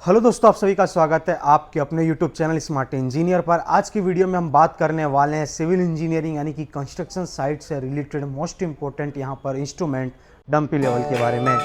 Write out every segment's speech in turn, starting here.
Hello दोस्तों, आप सभी का स्वागत है आपके अपने यूट्यूब चैनल स्मार्ट इंजीनियर पर। आज की वीडियो में हम बात करने वाले हैं सिविल इंजीनियरिंग यानी कि कंस्ट्रक्शन साइट से रिलेटेड मोस्ट इंपॉर्टेंट यहाँ पर इंस्ट्रूमेंट डंपी लेवल के बारे में।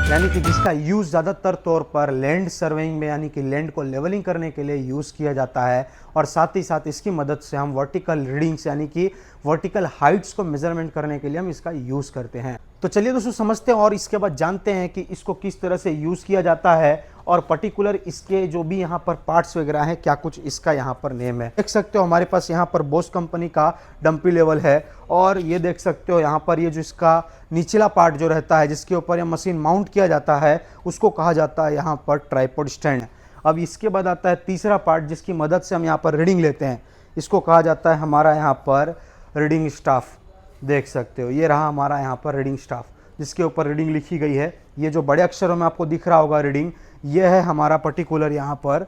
यानी कि जिसका यूज़ ज़्यादातर तौर पर लैंड सर्वेइंग में यानी कि लैंड को लेवलिंग करने के लिए यूज़ किया जाता है और साथ ही साथ इसकी मदद से हम वर्टिकल रीडिंग्स यानी कि वर्टिकल हाइट्स को मेजरमेंट करने के लिए हम इसका यूज़ करते हैं। तो चलिए दोस्तों समझते हैं और इसके बाद जानते हैं कि इसको किस तरह से यूज़ किया जाता है और पर्टिकुलर इसके जो भी यहाँ पर पार्ट्स वगैरह हैं क्या कुछ इसका यहाँ पर नेम है। देख सकते हो हमारे पास यहाँ पर बोस कंपनी का डंपी लेवल है और ये देख सकते हो यहाँ पर ये जो इसका निचला पार्ट जो रहता है जिसके ऊपर ये मशीन माउंट किया जाता है उसको कहा जाता है यहाँ पर ट्राइपॉड स्टैंड। अब इसके बाद आता है तीसरा पार्ट जिसकी मदद से हम यहाँ पर रीडिंग लेते हैं, इसको कहा जाता है हमारा यहाँ पर रीडिंग स्टाफ। देख सकते हो ये रहा हमारा यहाँ पर रीडिंग स्टाफ जिसके ऊपर रीडिंग लिखी गई है। ये जो बड़े अक्षरों में आपको दिख रहा होगा रीडिंग, ये है हमारा पर्टिकुलर यहाँ पर,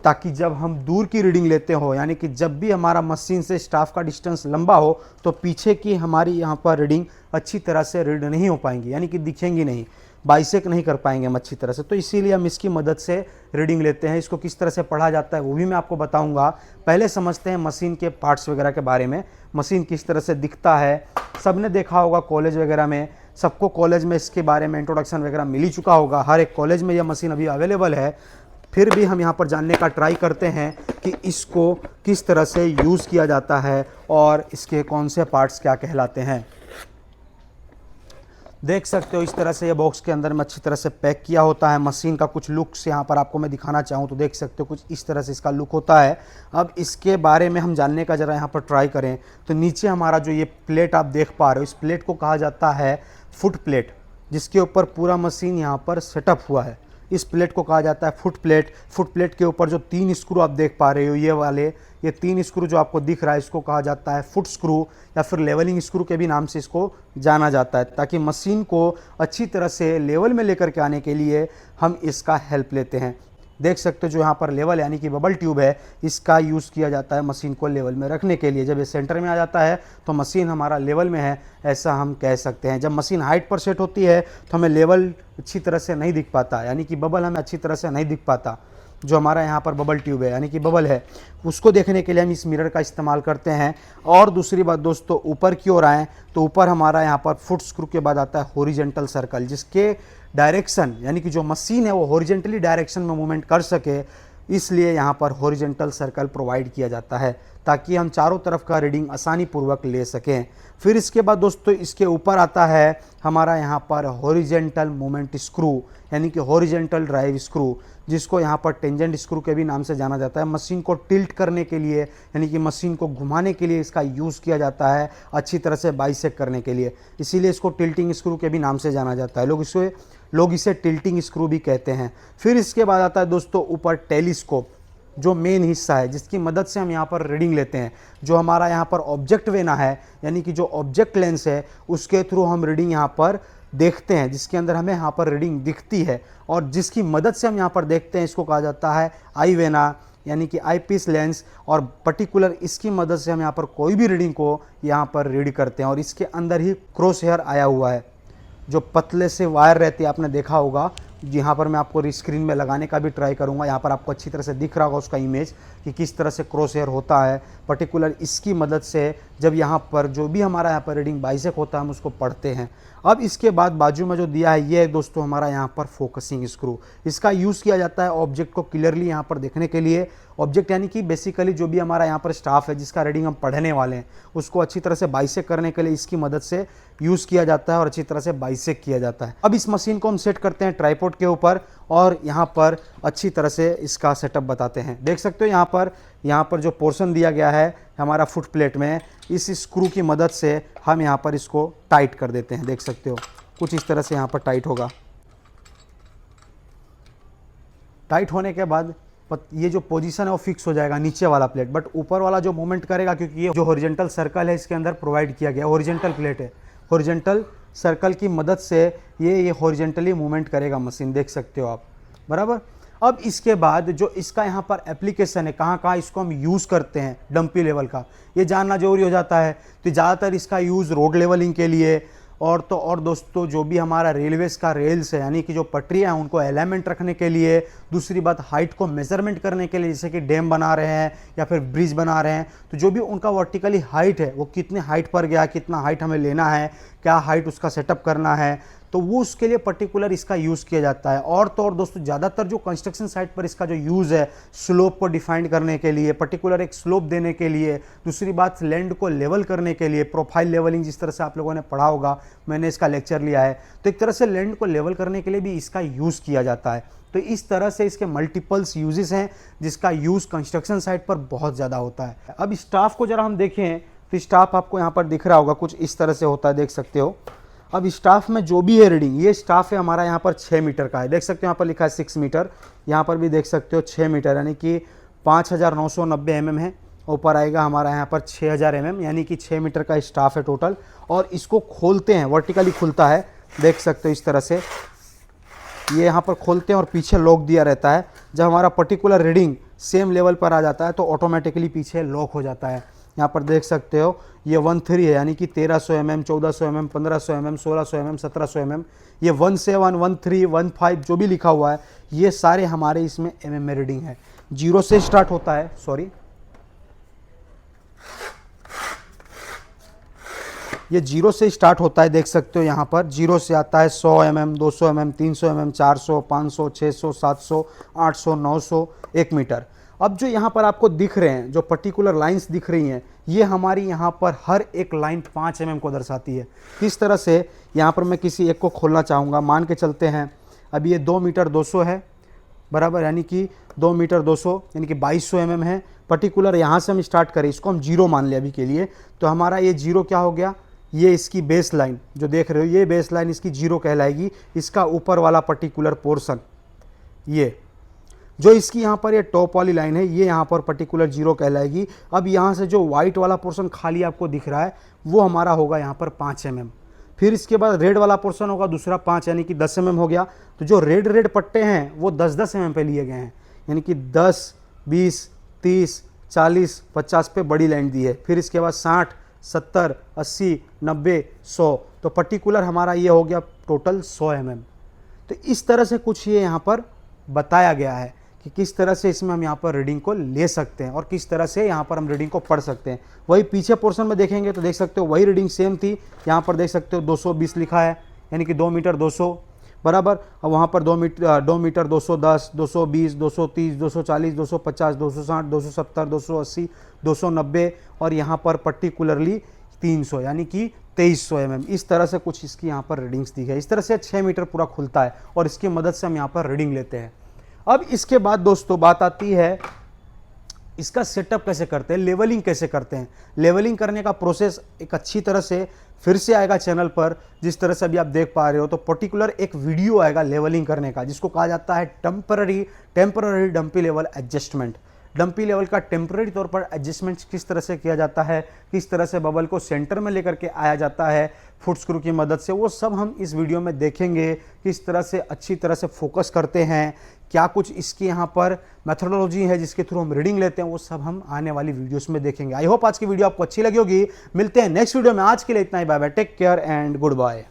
ताकि जब हम दूर की रीडिंग लेते हो यानी कि जब भी हमारा मशीन से स्टाफ का डिस्टेंस लंबा हो तो पीछे की हमारी यहाँ पर रीडिंग अच्छी तरह से रीड नहीं हो पाएंगी, यानी कि दिखेंगी नहीं, बाइसेक नहीं कर पाएंगे हम अच्छी तरह से। तो इसीलिए हम इसकी मदद से रीडिंग लेते हैं। इसको किस तरह से पढ़ा जाता है वो भी मैं आपको बताऊंगा। पहले समझते हैं मशीन के पार्ट्स वगैरह के बारे में, मशीन किस तरह से दिखता है। सबने देखा होगा कॉलेज वगैरह में, सबको कॉलेज में इसके बारे में इंट्रोडक्शन वगैरह मिल ही चुका होगा, हर एक कॉलेज में यह मशीन अभी अवेलेबल है। फिर भी हम यहाँ पर जानने का ट्राई करते हैं कि इसको किस तरह से यूज़ किया जाता है और इसके कौन से पार्ट्स क्या कहलाते हैं। देख सकते हो इस तरह से ये बॉक्स के अंदर में अच्छी तरह से पैक किया होता है। मशीन का कुछ लुक्स यहाँ पर आपको मैं दिखाना चाहूँ तो देख सकते हो कुछ इस तरह से इसका लुक होता है। अब इसके बारे में हम जानने का ज़रा यहाँ पर ट्राई करें तो नीचे हमारा जो ये प्लेट आप देख पा रहे हो, इस प्लेट को कहा जाता है फुट प्लेट, जिसके ऊपर पूरा मशीन यहाँ पर सेटअप हुआ है। इस प्लेट को कहा जाता है फुट प्लेट। फुट प्लेट के ऊपर जो 3 स्क्रू आप देख पा रहे हो, ये वाले, ये 3 स्क्रू जो आपको दिख रहा है इसको कहा जाता है फुट स्क्रू या फिर लेवलिंग स्क्रू के भी नाम से इसको जाना जाता है, ताकि मशीन को अच्छी तरह से लेवल में लेकर के आने के लिए हम इसका हेल्प लेते हैं। देख सकते हो जो यहाँ पर लेवल यानी कि बबल ट्यूब है, इसका यूज़ किया जाता है मशीन को लेवल में रखने के लिए। जब ये सेंटर में आ जाता है तो मशीन हमारा लेवल में है, ऐसा हम कह सकते हैं। जब मशीन हाइट पर सेट होती है तो हमें लेवल अच्छी तरह से नहीं दिख पाता, यानी कि बबल हमें अच्छी तरह से नहीं दिख पाता। जो हमारा यहाँ पर बबल ट्यूब है यानी कि बबल है, उसको देखने के लिए हम इस मिरर का इस्तेमाल करते हैं। और दूसरी बात दोस्तों, ऊपर की ओर आएँ तो ऊपर हमारा यहाँ पर फुट स्क्रू के बाद आता है हॉरिजॉन्टल सर्कल, जिसके डायरेक्शन यानी कि जो मशीन है वो हॉरिजॉन्टली डायरेक्शन में मूवमेंट कर सके, इसलिए यहाँ पर हॉरिजॉन्टल सर्कल प्रोवाइड किया जाता है ताकि हम चारों तरफ का रीडिंग आसानी पूर्वक ले सकें। फिर इसके बाद दोस्तों इसके ऊपर आता है हमारा यहाँ पर हॉरिजॉन्टल मूवमेंट स्क्रू यानी कि हॉरिजॉन्टल ड्राइव स्क्रू, जिसको यहाँ पर टेंजेंट स्क्रू के भी नाम से जाना जाता है। मशीन को टिल्ट करने के लिए यानी कि मशीन को घुमाने के लिए इसका यूज़ किया जाता है, अच्छी तरह से बाइसेक करने के लिए, इसीलिए इसको टिल्टिंग स्क्रू के भी नाम से जाना जाता है। लोग इसे टिल्टिंग स्क्रू भी कहते हैं। फिर इसके बाद आता है दोस्तों ऊपर टेलीस्कोप, जो मेन हिस्सा है जिसकी मदद से हम यहाँ पर रीडिंग लेते हैं। जो हमारा यहाँ पर ऑब्जेक्ट वेना है यानी कि जो ऑब्जेक्ट लेंस है उसके थ्रू हम रीडिंग यहाँ पर देखते हैं, जिसके अंदर हमें यहाँ पर रीडिंग दिखती है और जिसकी मदद से हम यहाँ पर देखते हैं, इसको कहा जाता है आई वेना यानी कि आई पीस लेंस। और पर्टिकुलर इसकी मदद से हम यहाँ पर कोई भी रीडिंग को यहाँ पर रीड करते हैं। और इसके अंदर ही क्रॉस हेयर आया हुआ है, जो पतले से वायर रहती है, आपने देखा होगा। यहाँ पर मैं आपको स्क्रीन में लगाने का भी ट्राई करूँगा, यहाँ पर आपको अच्छी तरह से दिख रहा होगा उसका इमेज कि किस तरह से क्रॉस हेयर होता है। पर्टिकुलर इसकी मदद से जब यहाँ पर जो भी हमारा यहाँ पर रीडिंग बाइसेक होता है हम उसको पढ़ते हैं। अब इसके बाद बाजू में जो दिया है ये है दोस्तों हमारा यहाँ पर फोकसिंग स्क्रू। इसका यूज़ किया जाता है ऑब्जेक्ट को क्लियरली यहाँ पर देखने के लिए। ऑब्जेक्ट यानी कि बेसिकली जो भी हमारा यहाँ पर स्टाफ है जिसका रीडिंग हम पढ़ने वाले हैं उसको अच्छी तरह से बाइसेक करने के लिए इसकी मदद से यूज़ किया जाता है और अच्छी तरह से बाइसेक किया जाता है। अब इस मशीन को हम सेट करते हैं ट्राइपॉड के ऊपर और यहाँ पर अच्छी तरह से इसका सेटअप बताते हैं। देख सकते हो यहाँ पर जो पोर्शन दिया गया है हमारा फुट प्लेट में, इस स्क्रू की मदद से हम यहाँ पर इसको टाइट कर देते हैं। देख सकते हो कुछ इस तरह से यहाँ पर टाइट होगा। टाइट होने के बाद ये जो पोजीशन है वो फिक्स हो जाएगा नीचे वाला प्लेट, बट ऊपर वाला जो मूवमेंट करेगा, क्योंकि ये जो हॉरिजॉन्टल सर्कल है इसके अंदर प्रोवाइड किया गया, हॉरिजॉन्टल प्लेट है, हॉरिजॉन्टल सर्कल की मदद से ये हॉरिजॉन्टली मूवमेंट करेगा मशीन, देख सकते हो आप, बराबर। अब इसके बाद जो इसका यहाँ पर एप्लीकेशन है, कहाँ कहाँ इसको हम यूज़ करते हैं डंपी लेवल का, ये जानना जरूरी हो जाता है। तो ज़्यादातर इसका यूज़ रोड लेवलिंग के लिए, और दोस्तों जो भी हमारा रेलवेज़ का रेल्स है, यानी कि जो पटरियाँ हैं उनको अलाइनमेंट रखने के लिए, दूसरी बात हाइट को मेजरमेंट करने के लिए, जैसे कि डैम बना रहे हैं या फिर ब्रिज बना रहे हैं, तो जो भी उनका वर्टिकली हाइट है वो कितने हाइट पर गया, कितना हाइट हमें लेना है, क्या हाइट उसका सेटअप करना है, तो वो उसके लिए पर्टिकुलर इसका यूज़ किया जाता है। और तो और दोस्तों ज़्यादातर जो कंस्ट्रक्शन साइट पर इसका जो यूज़ है, स्लोप को डिफाइन करने के लिए, पर्टिकुलर एक स्लोप देने के लिए, दूसरी बात लैंड को लेवल करने के लिए, प्रोफाइल लेवलिंग जिस तरह से आप लोगों ने पढ़ा होगा, मैंने इसका लेक्चर लिया है, तो एक तरह से लैंड को लेवल करने के लिए भी इसका यूज़ किया जाता है। तो इस तरह से इसके मल्टीपल्स यूजेस हैं जिसका यूज़ कंस्ट्रक्शन साइट पर बहुत ज़्यादा होता है। अब स्टाफ को जरा हम देखें तो स्टाफ आपको यहाँ पर दिख रहा होगा, कुछ इस तरह से होता है, देख सकते हो। अब स्टाफ में जो भी है रीडिंग, ये स्टाफ है हमारा यहाँ पर 6 मीटर का है, देख सकते हो यहाँ पर लिखा है 6 मीटर, यहाँ पर भी देख सकते हो 6 मीटर, यानी कि 5990 mm है। ऊपर आएगा हमारा यहाँ पर 6000 mm, यानी कि 6 मीटर का स्टाफ है टोटल। और इसको खोलते हैं, वर्टिकली खुलता है, देख सकते हो इस तरह से, ये यहाँ पर खोलते हैं और पीछे लॉक दिया रहता है। जब हमारा पर्टिकुलर रीडिंग सेम लेवल पर आ जाता है तो ऑटोमेटिकली पीछे लॉक हो जाता है। यहाँ पर देख सकते हो ये 13 है, यानी कि 1300 mm, 1400 mm, 1500 mm, 1600 mm, 1700 mm, ये 17, 13, 15 जो भी लिखा हुआ है, ये सारे हमारे इसमें mm में रीडिंग है। 0 से स्टार्ट होता है, सॉरी, ये 0 से स्टार्ट होता है, देख सकते हो यहाँ पर 0 से आता है 100 mm, 200 mm, 300 mm, 400, 500, 600, 700, 800, 900, 1 मीटर। अब जो यहाँ पर आपको दिख रहे हैं, जो पर्टिकुलर लाइंस दिख रही हैं, ये हमारी यहाँ पर हर एक लाइन 5 mm को दर्शाती है। किस तरह से, यहाँ पर मैं किसी एक को खोलना चाहूँगा, मान के चलते हैं अब ये 2 मीटर 200 है, बराबर, यानी कि 2 मीटर 200 यानी कि 2200 mm है। पर्टिकुलर यहाँ से हम स्टार्ट करें, इसको हम 0 मान लिया अभी के लिए, तो हमारा ये 0 क्या हो गया, ये इसकी बेस लाइन जो देख रहे हो, ये बेस लाइन इसकी 0 कहलाएगी। इसका ऊपर वाला पर्टिकुलर पोर्शन, ये जो इसकी यहाँ पर ये टॉप वाली लाइन है, ये यहाँ पर पर्टिकुलर 0 कहलाएगी। अब यहाँ से जो वाइट वाला पोर्शन खाली आपको दिख रहा है, वो हमारा होगा यहाँ पर 5 mm। फिर इसके बाद रेड वाला पोर्शन होगा दूसरा 5, यानी कि 10 mm हो गया। तो जो रेड पट्टे हैं वो 10-10 mm पे लिए गए हैं, यानी कि 10, 20, 30, 40, 50 पे बड़ी लाइन दी है। फिर इसके बाद 60, 70, 80, 90, 100, तो पर्टिकुलर हमारा ये हो गया टोटल 100 mm। तो इस तरह से कुछ ये यहाँ पर बताया गया है कि किस तरह से इसमें हम यहाँ पर रीडिंग को ले सकते हैं और किस तरह से यहाँ पर हम रीडिंग को पढ़ सकते हैं। वही पीछे पोर्शन में देखेंगे तो देख सकते हो वही रीडिंग सेम थी, यहाँ पर देख सकते हो 220 लिखा है, यानी कि 2 मीटर 200, बराबर। अब वहाँ पर 2 मीटर 210, 220, 230, 240, 250, 260, 270, 280, 290 और यहाँ पर पर्टिकुलरली 300, यानी कि 2300 mm। इस तरह से कुछ इसकी यहाँ पर रीडिंग्स दी है। इस तरह से 6 मीटर पूरा खुलता है और इसकी मदद से हम यहाँ पर रीडिंग लेते हैं। अब इसके बाद दोस्तों बात आती है इसका सेटअप कैसे करते हैं, लेवलिंग कैसे करते हैं। लेवलिंग करने का प्रोसेस एक अच्छी तरह से फिर से आएगा चैनल पर, जिस तरह से अभी आप देख पा रहे हो। तो पर्टिकुलर एक वीडियो आएगा लेवलिंग करने का, जिसको कहा जाता है temporary dumpy level adjustment. Dumpy level का टेम्पररी तौर पर एडजस्टमेंट किस तरह से किया जाता है, किस तरह से बबल को सेंटर में लेकर के आया जाता है फुट स्क्रू की मदद से, वो सब हम इस वीडियो में देखेंगे। किस तरह से अच्छी तरह से फोकस करते हैं, क्या कुछ इसकी यहाँ पर मेथोडोलॉजी है जिसके थ्रू हम रीडिंग लेते हैं, वो सब हम आने वाली वीडियोस में देखेंगे। आई होप आज की वीडियो आपको अच्छी लगी होगी। मिलते हैं नेक्स्ट वीडियो में, आज के लिए इतना ही। Bye bye, take care and good bye.